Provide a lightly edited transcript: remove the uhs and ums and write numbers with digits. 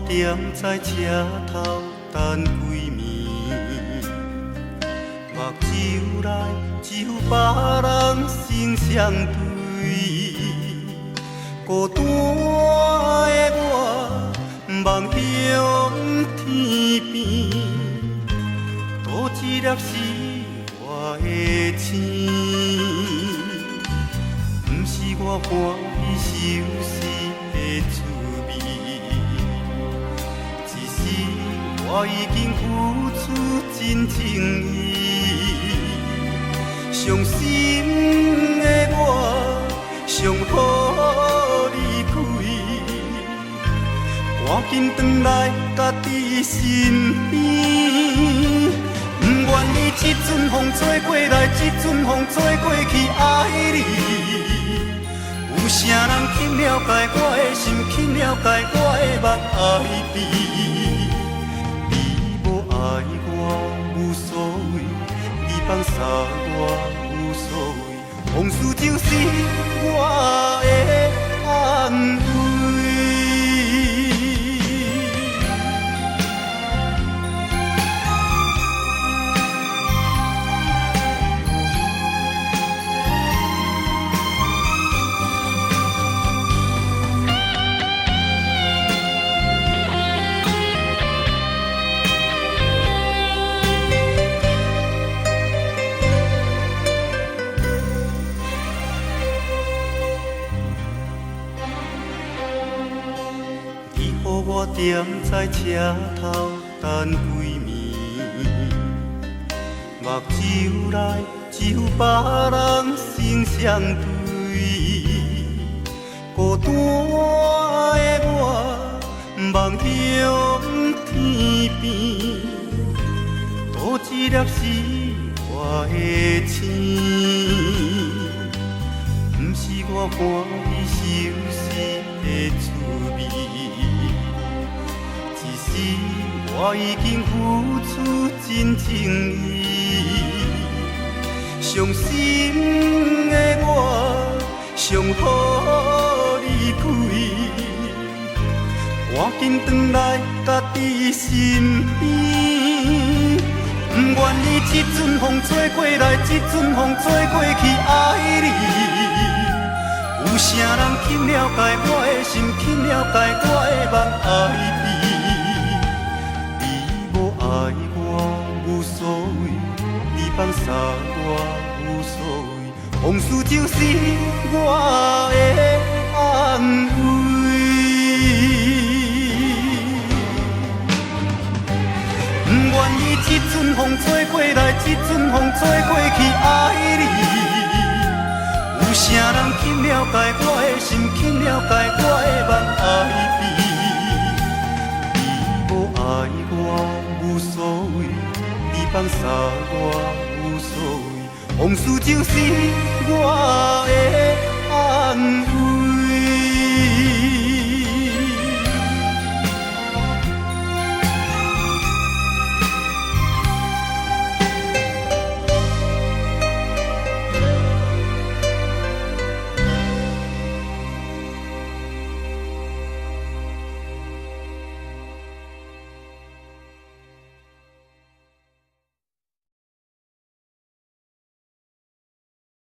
踮在车头等几暝，目睭内只有别人心相对。孤单的我望向天边，多一粒是我的星，不是我欢喜受死的滋味，只是我已经付出真情意，伤心的我上好离开，赶紧回来家己身边。不愿意这阵风吹过来，这阵风吹过去，爱你。有啥人去了解我的心，去了解我的目爱悲？你无爱我无所谓，你放下我无所谓。往事就是我的安慰。我踮在车头等几暝，目睭内只有别人心相对。孤单的我望向天边，多一粒是我的星，不是我欢喜受死的滋味。我已经付出真情意，伤心的我上好离开，赶紧回来家己身边。不愿意这阵风吹过来，这阵风吹过去，爱你。有啥人去了解我的心，去了解我的目爱悲？爱我无所谓，你放下我无所谓，往事就是我的安慰。不愿意这阵风吹过来，这阵风吹过去，爱你。有啥人去了解我的心，去了解我的目爱悲？你无爱我无所谓，你放下我无所谓，往事就是我的安慰。